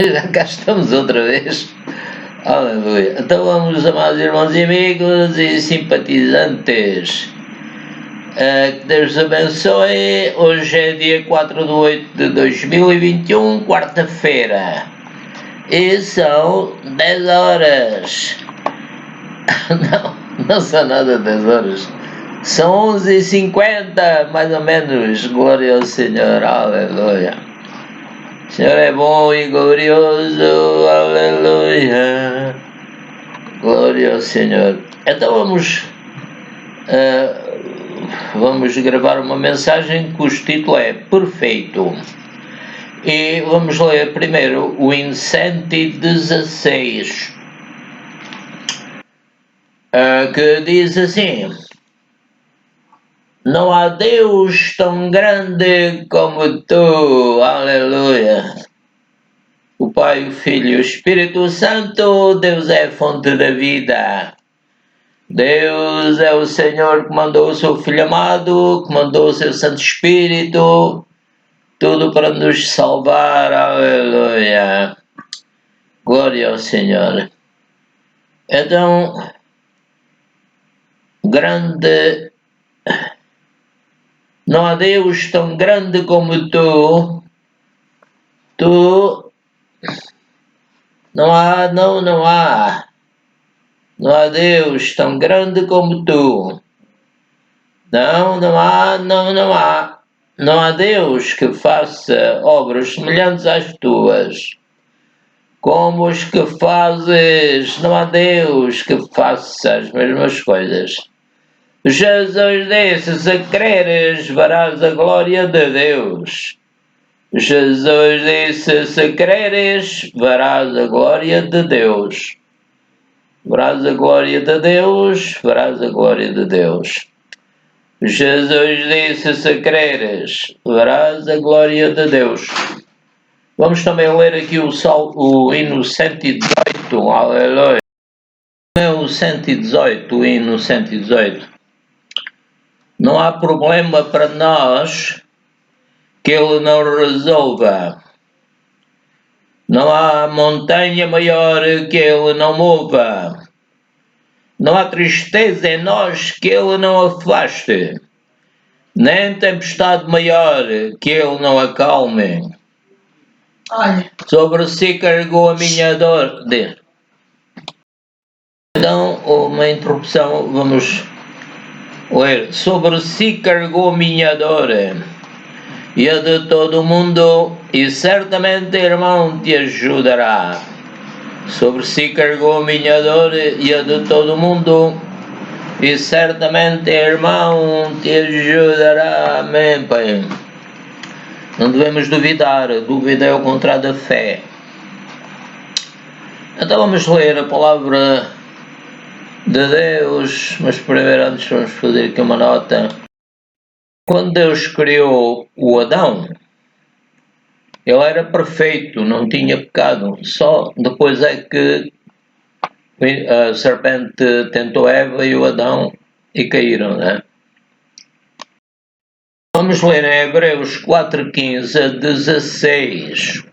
Já cá estamos outra vez. Aleluia. Então vamos, amados irmãos e amigos e simpatizantes. Que Deus abençoe. Hoje é dia 4 de 8 de 2021, quarta-feira. E são 10 horas. Não são nada 10 horas. São 11h50, mais ou menos. Glória ao Senhor. Aleluia. O Senhor é bom e glorioso, aleluia, glória ao Senhor. Então vamos gravar uma mensagem cujo título é Perfeito. E vamos ler primeiro o hino 116, que diz assim: Não há Deus tão grande como tu, aleluia. O Pai, o Filho e o Espírito Santo, Deus é a fonte da vida. Deus é o Senhor que mandou o seu Filho amado, que mandou o seu Santo Espírito, tudo para nos salvar, aleluia. Glória ao Senhor. Então, grande... Não há Deus tão grande como tu. Não há. Não há Deus tão grande como tu. Não há. Não há Deus que faça obras semelhantes às tuas. Como os que fazes, não há Deus que faça as mesmas coisas. Jesus disse: se creres, verás a glória de Deus. Jesus disse: se creres, verás a glória de Deus. Verás a glória de Deus, verás a glória de Deus. Jesus disse: se creres, verás a glória de Deus. Vamos também ler aqui o hino 118, aleluia. É o 118, o hino 118. Não há problema para nós que ele não resolva. Não há montanha maior que ele não mova. Não há tristeza em nós que ele não afaste. Nem tempestade maior que ele não acalme. Sobre si carregou a minha dor. Então, uma interrupção, vamos ler. Sobre si carregou a minha dor e a de todo o mundo, e certamente, irmão, te ajudará. Sobre si carregou a minha dor e a de todo o mundo, e certamente, irmão, te ajudará. Amém, Pai. Não devemos duvidar, a dúvida é o contrário da fé. Então vamos ler a palavra de Deus, mas primeiro antes vamos fazer aqui uma nota. Quando Deus criou o Adão, ele era perfeito, não tinha pecado. Só depois é que a serpente tentou Eva e o Adão e caíram, né? Vamos ler em Hebreus 4:15 a 16.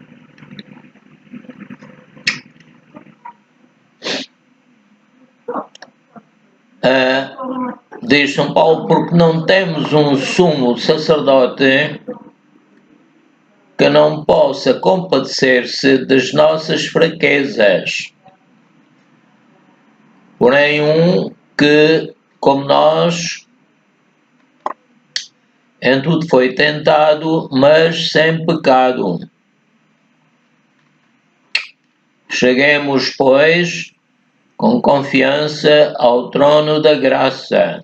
Diz São Paulo: porque não temos um sumo sacerdote que não possa compadecer-se das nossas fraquezas, porém um que, como nós, em tudo foi tentado, mas sem pecado. Cheguemos, pois, com confiança ao trono da graça,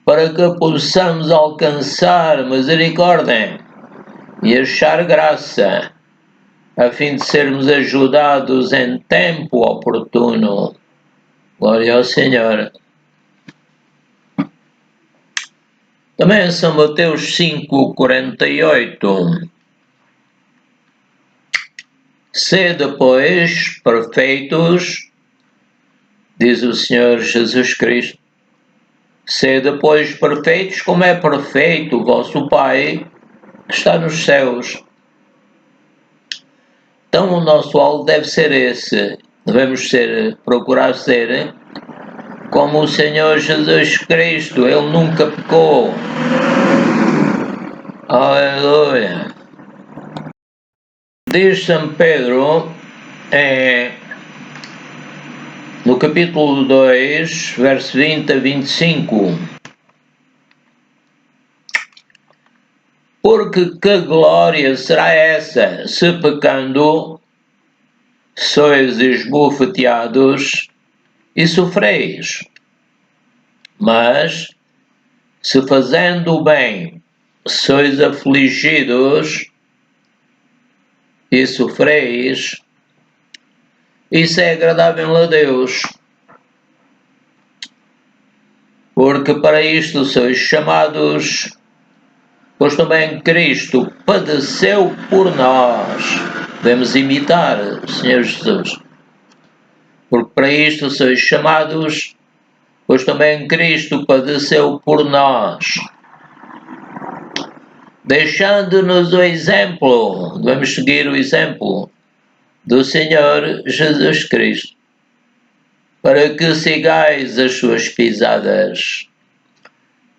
para que possamos alcançar misericórdia e achar graça, a fim de sermos ajudados em tempo oportuno. Glória ao Senhor. Também São Mateus 5:48. Sede, pois, perfeitos, diz o Senhor Jesus Cristo. Sede, pois, perfeitos, como é perfeito o vosso Pai que está nos céus. Então o nosso alvo deve ser esse. Devemos procurar ser como o Senhor Jesus Cristo. Ele nunca pecou. Aleluia. Diz São Pedro no capítulo 2, verso 20 a 25. Porque que glória será essa, se pecando sois esbofeteados e sofreis? Mas, se fazendo o bem sois afligidos e sofreis, isso é agradável a Deus. Porque para isto sois chamados, pois também Cristo padeceu por nós. Devemos imitar o Senhor Jesus. Porque para isto sois chamados, pois também Cristo padeceu por nós, deixando-nos o exemplo. Devemos seguir o exemplo do Senhor Jesus Cristo, para que sigais as suas pisadas.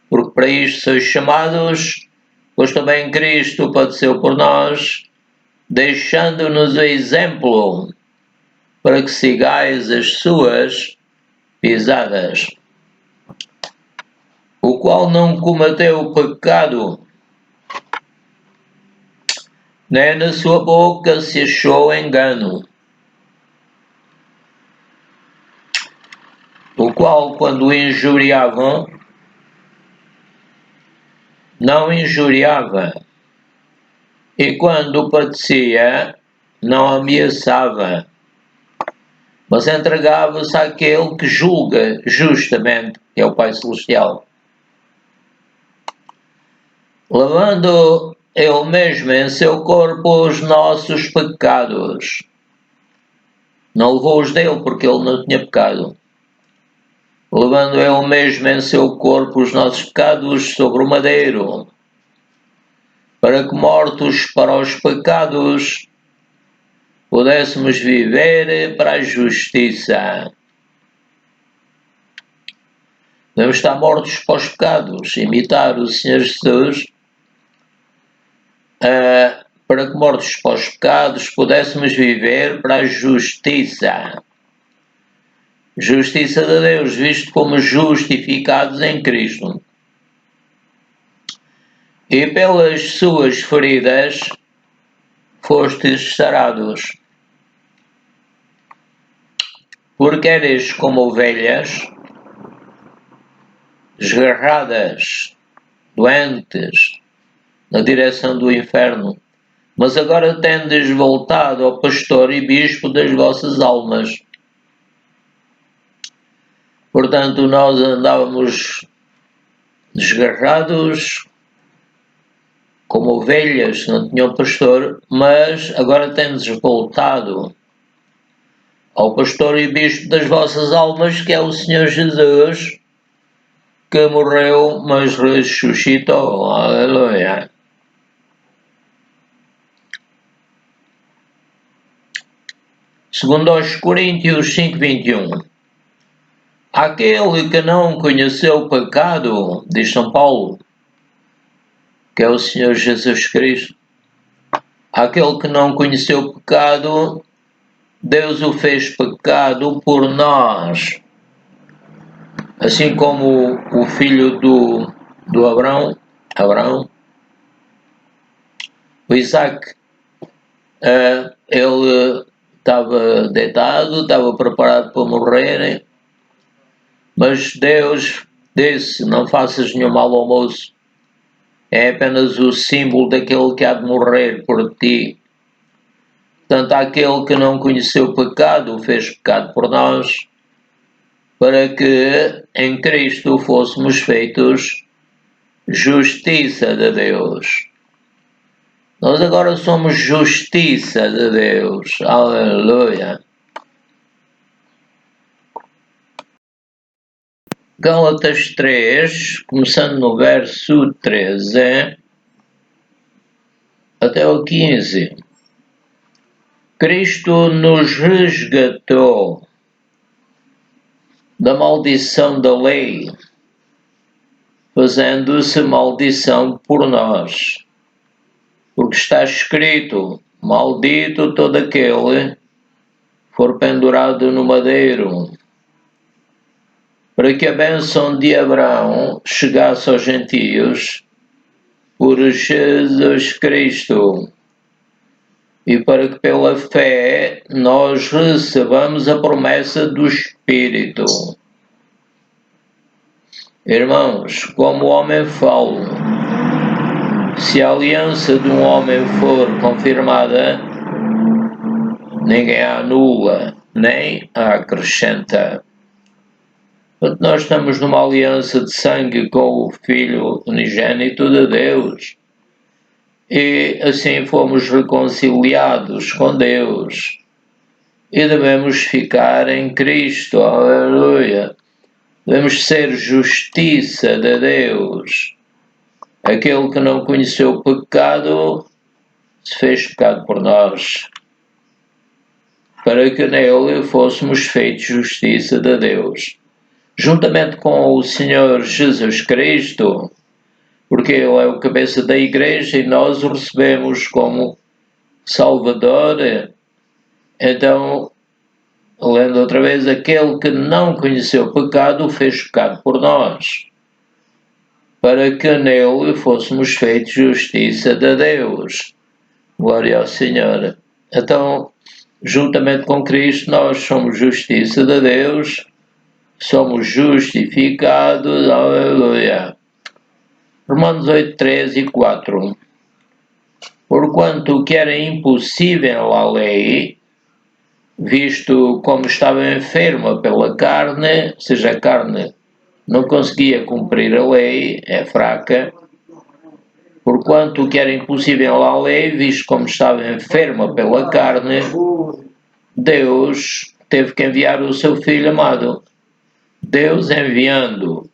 Porque para isto sois chamados, pois também Cristo padeceu por nós, deixando-nos o exemplo, para que sigais as suas pisadas. O qual não cometeu pecado, nem na sua boca se achou engano. O qual, quando injuriavam, não injuriava, e quando padecia, não ameaçava, mas entregava-se àquele que julga justamente, que é o Pai Celestial. Levando ele mesmo em seu corpo os nossos pecados. Não levou os dele, porque ele não tinha pecado. Levando ele mesmo em seu corpo os nossos pecados sobre o madeiro, para que, mortos para os pecados, pudéssemos viver para a justiça. Devemos estar mortos para os pecados, imitar o Senhor Jesus, para que, mortos para os pecados, pudéssemos viver para a justiça. Justiça de Deus, visto como justificados em Cristo. E pelas suas feridas fostes sarados. Porque eres como ovelhas, desgarradas, doentes, na direção do inferno, mas agora tendes voltado ao pastor e bispo das vossas almas. Portanto, nós andávamos desgarrados, como ovelhas, não tinham pastor, mas agora tendes voltado ao pastor e bispo das vossas almas, que é o Senhor Jesus, que morreu, mas ressuscitou. Aleluia. Segundo aos Coríntios 5:21. Aquele que não conheceu o pecado, diz São Paulo, que é o Senhor Jesus Cristo, aquele que não conheceu o pecado, Deus o fez pecado por nós. Assim como o filho do Abraão, o Isaac, ele estava deitado, estava preparado para morrer, mas Deus disse: não faças nenhum mal ao moço, é apenas o símbolo daquele que há de morrer por ti. Portanto, aquele que não conheceu o pecado, fez pecado por nós, para que em Cristo fôssemos feitos justiça de Deus. Nós agora somos justiça de Deus. Aleluia. Gálatas 3, começando no verso 13 até o 15. Cristo nos resgatou da maldição da lei, fazendo-se maldição por nós. Porque está escrito: maldito todo aquele que for pendurado no madeiro, para que a bênção de Abraão chegasse aos gentios por Jesus Cristo, e para que pela fé nós recebamos a promessa do Espírito. Irmãos, como o homem fala, se a aliança de um homem for confirmada, ninguém a anula, nem a acrescenta. Portanto, nós estamos numa aliança de sangue com o Filho unigênito de Deus, e assim fomos reconciliados com Deus, e devemos ficar em Cristo, aleluia. Devemos ser justiça de Deus. Aquele que não conheceu o pecado se fez pecado por nós, para que nele fôssemos feitos justiça de Deus, juntamente com o Senhor Jesus Cristo, porque Ele é o cabeça da Igreja e nós o recebemos como Salvador. Então, lendo outra vez, aquele que não conheceu o pecado fez pecado por nós, para que nele fôssemos feitos justiça de Deus. Glória ao Senhor. Então, juntamente com Cristo, nós somos justiça de Deus, somos justificados, aleluia. Romanos 8, 3 e 4. Porquanto o que era impossível à lei, visto como estava enferma pela carne, ou seja, a carne não conseguia cumprir a lei, é fraca, porquanto o que era impossível à lei, visto como estava enferma pela carne, Deus teve que enviar o seu Filho amado. Deus enviando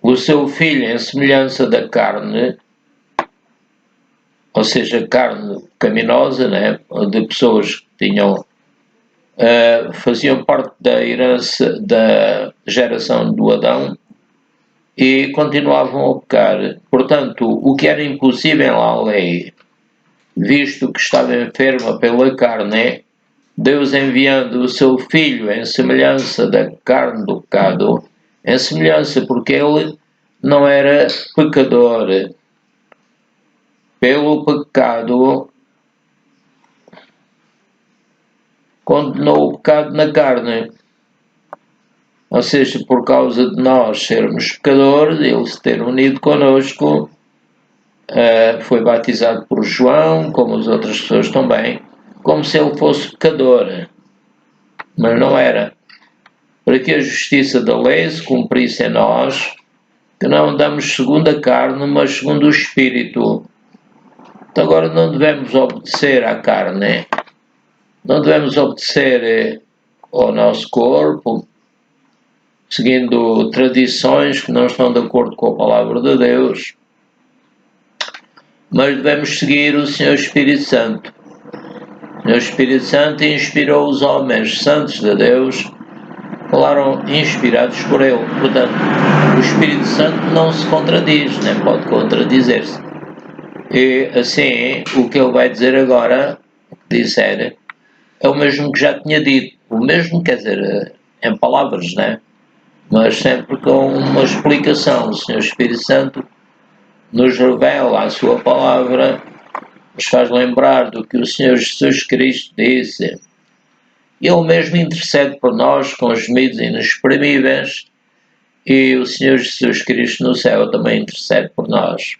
o seu Filho em semelhança da carne, ou seja, carne pecaminosa, né, de pessoas que tinham, faziam parte da herança da geração do Adão e continuavam a pecar. Portanto, o que era impossível à lei, visto que estava enferma pela carne, Deus enviando o seu Filho em semelhança da carne do pecado, em semelhança porque ele não era pecador. Pelo pecado, condenou o pecado na carne. Ou seja, por causa de nós sermos pecadores, ele se ter unido connosco, foi batizado por João, como as outras pessoas também, como se ele fosse pecador, mas não era. Para que a justiça da lei se cumprisse em nós, que não andamos segundo a carne, mas segundo o Espírito. Então agora não devemos obedecer à carne, não devemos obedecer ao nosso corpo, seguindo tradições que não estão de acordo com a palavra de Deus, mas devemos seguir o Senhor Espírito Santo. O Senhor Espírito Santo inspirou os homens santos de Deus, falaram inspirados por Ele. Portanto, o Espírito Santo não se contradiz, nem pode contradizer-se. E assim, o que Ele vai dizer agora, o que disser, é o mesmo que já tinha dito. O mesmo, quer dizer, em palavras, né? Mas sempre com uma explicação. O Senhor Espírito Santo nos revela a sua palavra, nos faz lembrar do que o Senhor Jesus Cristo disse. Ele mesmo intercede por nós com gemidos inexprimíveis, e o Senhor Jesus Cristo no céu também intercede por nós.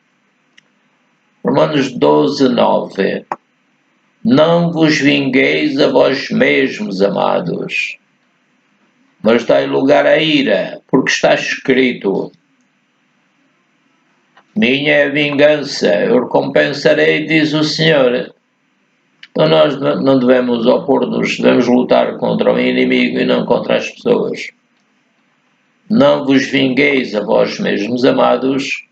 Romanos 12, 9. Não vos vingueis a vós mesmos, amados, mas dai lugar à ira, porque está escrito: minha é a vingança, eu recompensarei, diz o Senhor. Então nós não devemos opor-nos, devemos lutar contra o inimigo e não contra as pessoas. Não vos vingueis a vós mesmos, amados,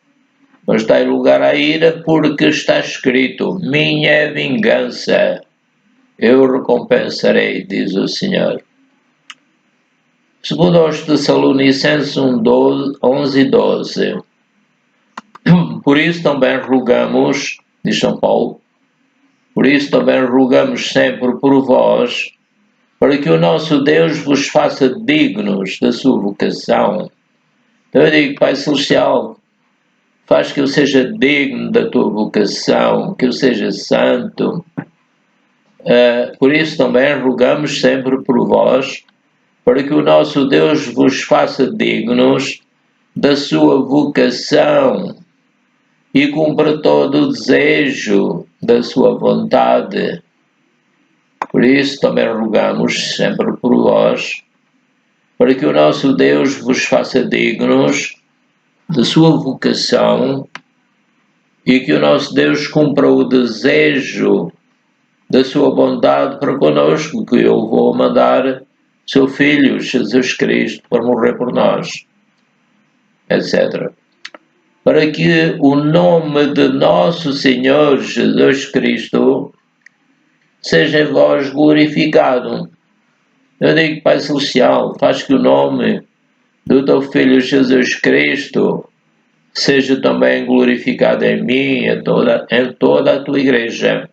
mas dai lugar à ira, porque está escrito: minha é a vingança, eu recompensarei, diz o Senhor. Segundo aos Tessalonicenses 11 e 12. Por isso também rogamos, diz São Paulo, por isso também rogamos sempre por vós, para que o nosso Deus vos faça dignos da sua vocação. Então eu digo, Pai Celestial, faz que eu seja digno da tua vocação, que eu seja santo. Por isso também rogamos sempre por vós, para que o nosso Deus vos faça dignos da sua vocação e cumpra todo o desejo da sua vontade. Por isso também rogamos sempre por vós, para que o nosso Deus vos faça dignos da sua vocação e que o nosso Deus cumpra o desejo da sua bondade para conosco, que eu vou mandar seu Filho, Jesus Cristo, para morrer por nós, etc. Para que o nome de nosso Senhor Jesus Cristo seja em vós glorificado. Eu digo, Pai Celestial, faz que o nome do teu Filho Jesus Cristo seja também glorificado em mim e em toda a tua igreja,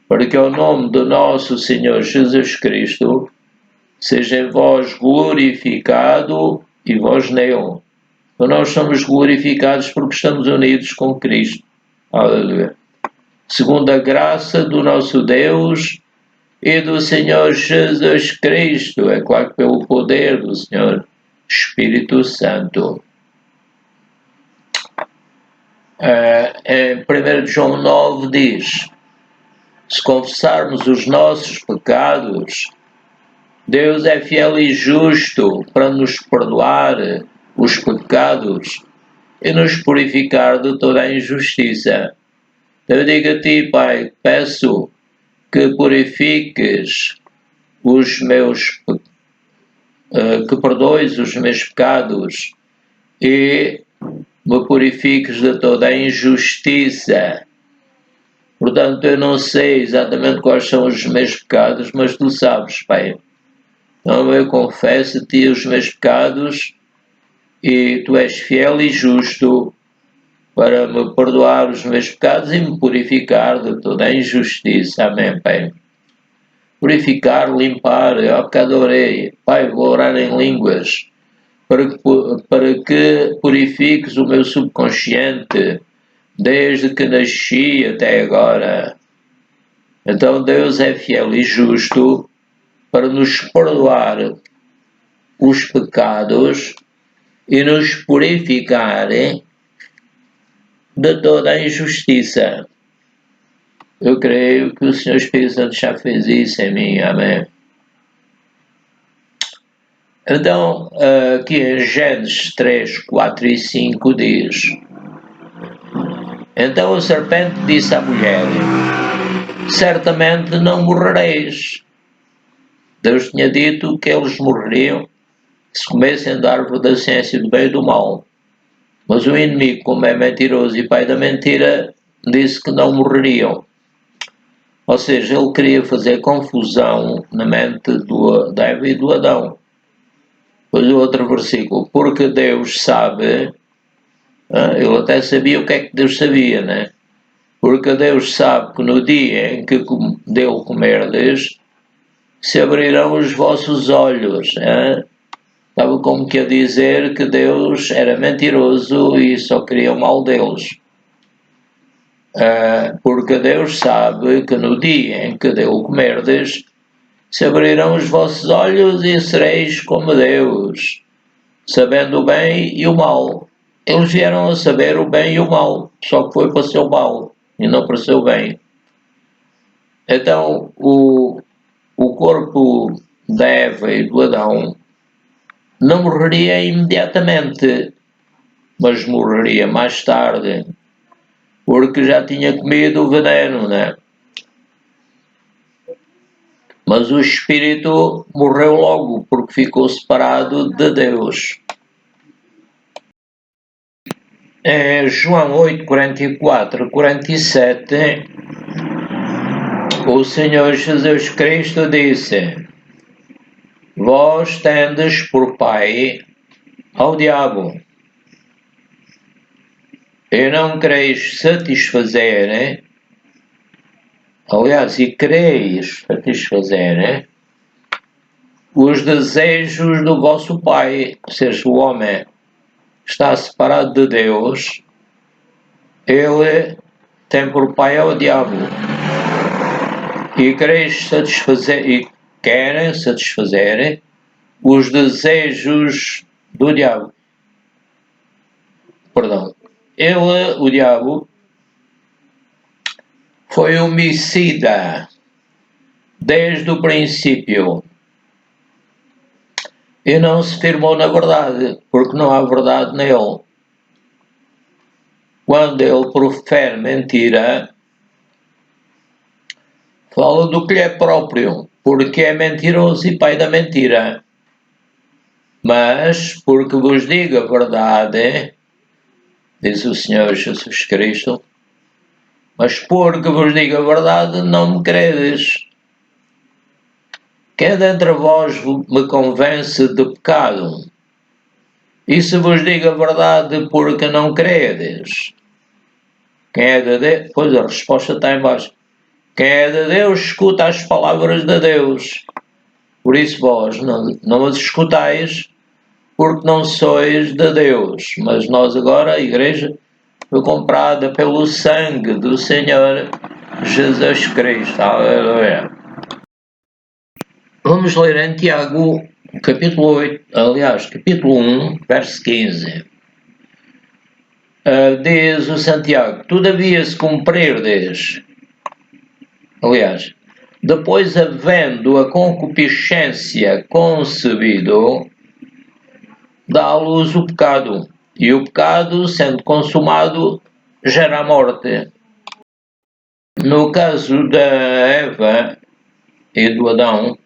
para que o nome do nosso Senhor Jesus Cristo seja em vós glorificado e vós nele. Então nós somos glorificados porque estamos unidos com Cristo. Aleluia. Segundo a graça do nosso Deus e do Senhor Jesus Cristo, é claro que pelo poder do Senhor Espírito Santo. Em 1 João 9 diz, se confessarmos os nossos pecados, Deus é fiel e justo para nos perdoar os pecados e nos purificar de toda a injustiça. Eu digo a ti, Pai, peço que purifiques os meus que perdoes os meus pecados e me purifiques de toda a injustiça. Portanto, eu não sei exatamente quais são os meus pecados, mas tu sabes, Pai. Então eu confesso-te os meus pecados e tu és fiel e justo para me perdoar os meus pecados e me purificar de toda a injustiça. Amém, Pai. Purificar, limpar, ó bocado orei. Pai, vou orar em línguas para que purifiques o meu subconsciente desde que nasci até agora. Então Deus é fiel e justo para nos perdoar os pecados e nos purificar de toda a injustiça. Eu creio que o Senhor Espírito Santo já fez isso em mim. Amém. Então, aqui em Gênesis 3, 4 e 5 diz, então a serpente disse à mulher, certamente não morrereis. Deus tinha dito que eles morreriam se comessem da árvore da ciência do bem e do mal. Mas o inimigo, como é mentiroso e pai da mentira, disse que não morreriam. Ou seja, ele queria fazer confusão na mente da Eva e do Adão. Pois o outro versículo, porque Deus sabe, ele até sabia o que é que Deus sabia, né? Porque Deus sabe que no dia em que dele comerdes, se abrirão os vossos olhos. Estava como que a dizer que Deus era mentiroso e só queria o mal deles. Porque Deus sabe que no dia em que dele comerdes, se abrirão os vossos olhos e sereis como Deus, sabendo o bem e o mal. Eles vieram a saber o bem e o mal, só que foi para o seu mal e não para o seu bem. Então, o corpo da Eva e do Adão não morreria imediatamente, mas morreria mais tarde, porque já tinha comido o veneno, né? Mas o espírito morreu logo, porque ficou separado de Deus. João 8, 44, 47, O Senhor Jesus Cristo disse: vós tendes por pai ao diabo, e não quereis satisfazer, aliás, e quereis satisfazer os desejos do vosso pai. Ou seja, o homem está separado de Deus, ele tem por pai ao diabo, e quereis satisfazer, e querem satisfazer os desejos do diabo. Perdão. Ele, o diabo, foi homicida desde o princípio e não se firmou na verdade, porque não há verdade nele. Quando ele profere mentira, fala do que lhe é próprio, porque é mentiroso e pai da mentira. Mas, porque vos digo a verdade, diz o Senhor Jesus Cristo, mas porque vos digo a verdade, não me credes. Quem dentre vós me convence de pecado? E se vos digo a verdade, porque não credes? Quem é de Deus? Pois a resposta está em baixo. Quem é de Deus, escuta as palavras de Deus. Por isso vós não as escutais, porque não sois de Deus. Mas nós agora, a igreja, foi comprada pelo sangue do Senhor Jesus Cristo. Aleluia. Vamos ler em Tiago, capítulo 8, aliás, capítulo 1, verso 15. Diz o Santiago: todavia se cumprirdes, aliás, depois havendo a concupiscência concebido, dá à luz o pecado, e o pecado, sendo consumado, gera a morte. No caso da Eva e do Adão,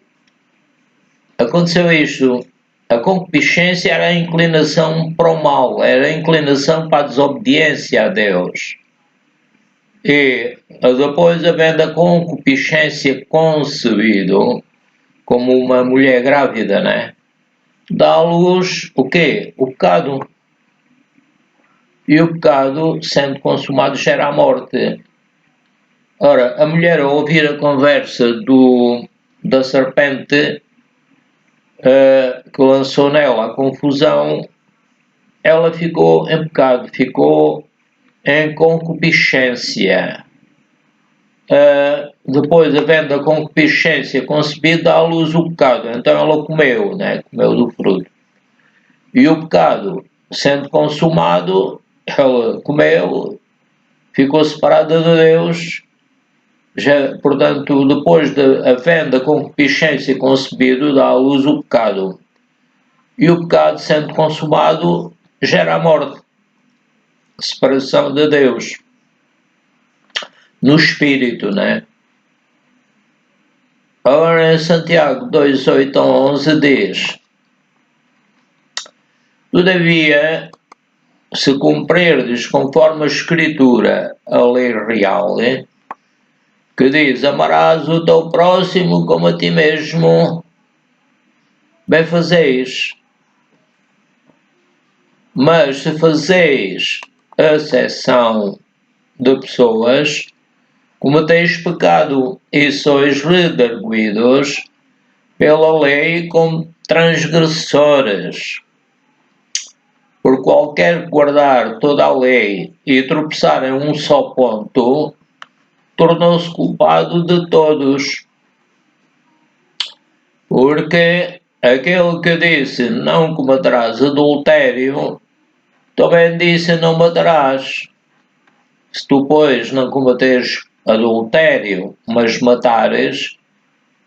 aconteceu isto. A concupiscência era a inclinação para o mal, era a inclinação para a desobediência a Deus. E depois, havendo a concupiscência concebido, como uma mulher grávida, dá à luz o quê? O pecado. E o pecado, sendo consumado, gera a morte. Ora, a mulher, ao ouvir a conversa da serpente, que lançou nela a confusão, ela ficou em pecado, ficou em concupiscência. Depois, havendo a concupiscência concebida, dá à luz o pecado. Então ela comeu, comeu do fruto. E o pecado, sendo consumado, ela comeu, ficou separada de Deus. Portanto, depois havendo a concupiscência concebido, dá à luz o pecado. E o pecado, sendo consumado, gera a morte. Separação de Deus. No espírito, Ora, em Santiago 2, 8 a 11 diz: todavia, se cumprirdes conforme a Escritura a lei real, que diz: amarás o teu próximo como a ti mesmo, bem fazeis. Mas se fazeis acessão de pessoas, cometeis pecado e sois redarguidos pela lei como transgressores. Por qualquer guardar toda a lei e tropeçar em um só ponto, tornou-se culpado de todos. Porque aquele que disse: não cometerás adultério, também disse: não matarás. Se tu, pois, não cometeres adultério, mas matares,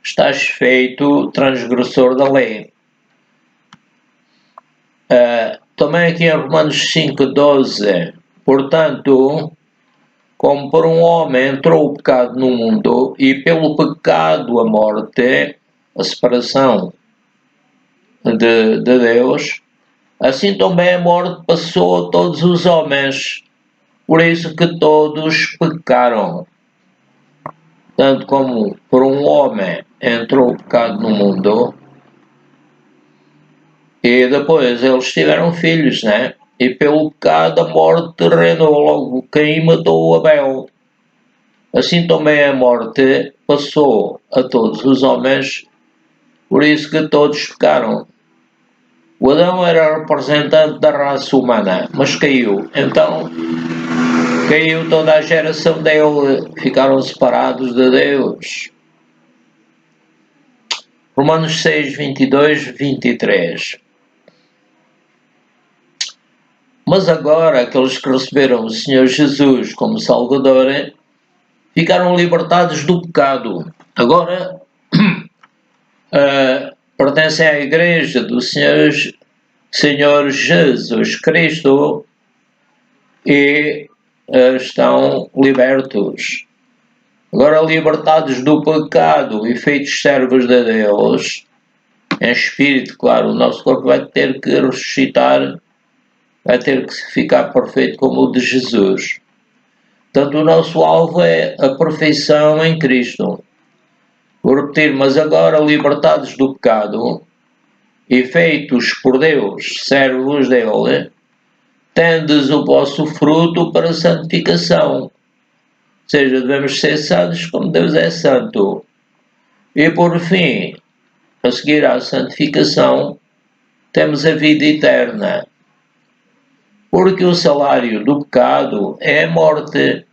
estás feito transgressor da lei. Também aqui em Romanos 5,12, portanto, como por um homem entrou o pecado no mundo, e pelo pecado a morte, a separação de Deus, assim também a morte passou a todos os homens, por isso que todos pecaram. tanto como por um homem entrou o pecado no mundo, e depois eles tiveram filhos, né? E pelo pecado a morte reinou, logo Caim matou Abel. Assim também a morte passou a todos os homens, por isso que todos pecaram. O Adão era representante da raça humana, mas caiu. Então caiu toda a geração dele, ficaram separados de Deus. Romanos 6, 22, 23. Mas agora aqueles que receberam o Senhor Jesus como Salvador ficaram libertados do pecado. Agora pertencem à Igreja do Senhor Jesus Cristo e estão libertos. Agora libertados do pecado e feitos servos de Deus, em espírito, claro, o nosso corpo vai ter que ressuscitar, vai ter que ficar perfeito como o de Jesus. Portanto, o nosso alvo é a perfeição em Cristo. Vou repetir, mas agora libertados do pecado e feitos por Deus, servos dele, tendes o vosso fruto para a santificação. Ou seja, devemos ser santos como Deus é santo. E por fim, a seguir à santificação, temos a vida eterna. Porque o salário do pecado é a morte.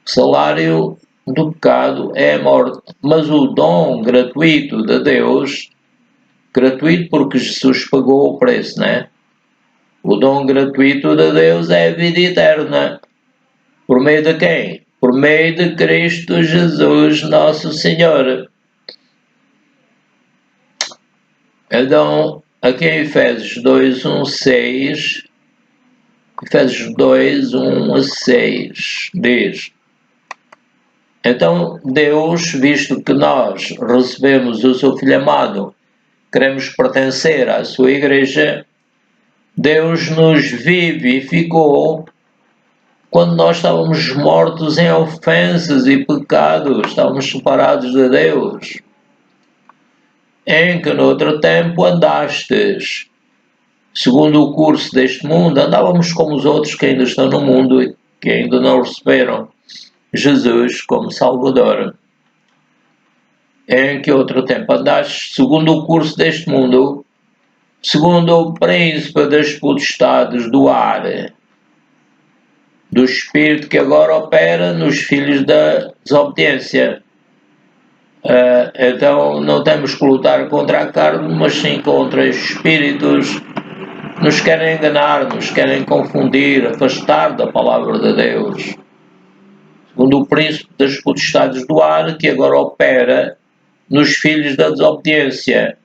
O salário do pecado é a morte. Mas o dom gratuito de Deus, gratuito porque Jesus pagou o preço, né? O dom gratuito de Deus é a vida eterna. Por meio de quem? Por meio de Cristo Jesus, nosso Senhor. Então, aqui em Efésios 2, 1, 6, Efésios 2, 1 a 6, diz: Então Deus, visto que nós recebemos o seu Filho amado, queremos pertencer à sua Igreja, Deus nos vivificou quando nós estávamos mortos em ofensas e pecados, estávamos separados de Deus, em que no outro tempo andastes, segundo o curso deste mundo, andávamos como os outros que ainda estão no mundo e que ainda não receberam Jesus como Salvador. Em que outro tempo andastes, segundo o curso deste mundo, segundo o príncipe das potestades do ar, do espírito que agora opera nos filhos da desobediência. Então não temos que lutar contra a carne, mas sim contra os espíritos que nos querem enganar, nos querem confundir, afastar da palavra de Deus. Segundo o príncipe das potestades do ar, que agora opera nos filhos da desobediência.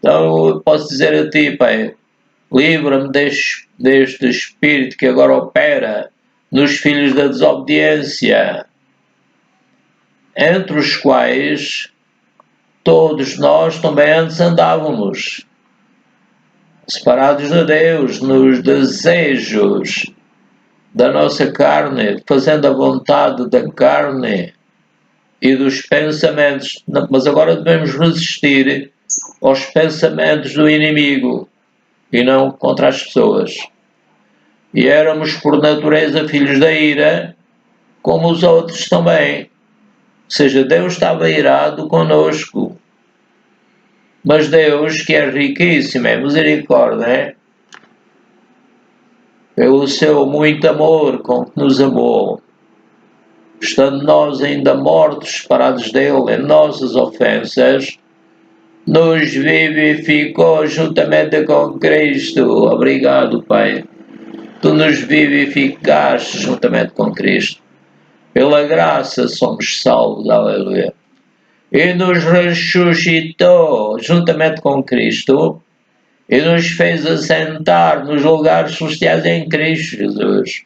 Então eu posso dizer a ti, Pai, livra-me deste espírito que agora opera nos filhos da desobediência, entre os quais todos nós também antes andávamos, separados de Deus, nos desejos da nossa carne, fazendo a vontade da carne e dos pensamentos, mas agora devemos resistir aos pensamentos do inimigo e não contra as pessoas. E éramos por natureza filhos da ira, como os outros também. Ou seja, Deus estava irado conosco. Mas Deus, que é riquíssimo em misericórdia, pelo seu muito amor com que nos amou, estando nós ainda mortos, separados dele em nossas ofensas, nos vivificou juntamente com Cristo. Obrigado, Pai. Tu nos vivificaste juntamente com Cristo. Pela graça somos salvos, aleluia. E nos ressuscitou juntamente com Cristo e nos fez assentar nos lugares celestiais em Cristo Jesus.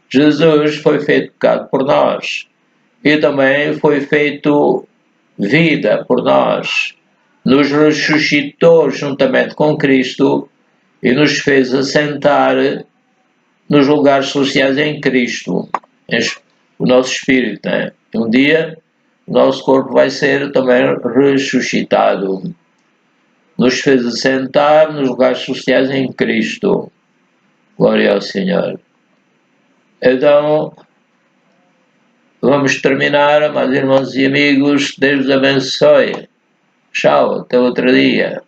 Jesus foi feito pecado por nós e também foi feito vida por nós. Nos ressuscitou juntamente com Cristo e nos fez assentar nos lugares celestiais em Cristo. o nosso espírito, né? Um dia o nosso corpo vai ser também ressuscitado. Nos fez assentar nos lugares celestiais em Cristo. Glória ao Senhor. Então, vamos terminar, meus irmãos e amigos. Deus abençoe. Tchau, até outro dia.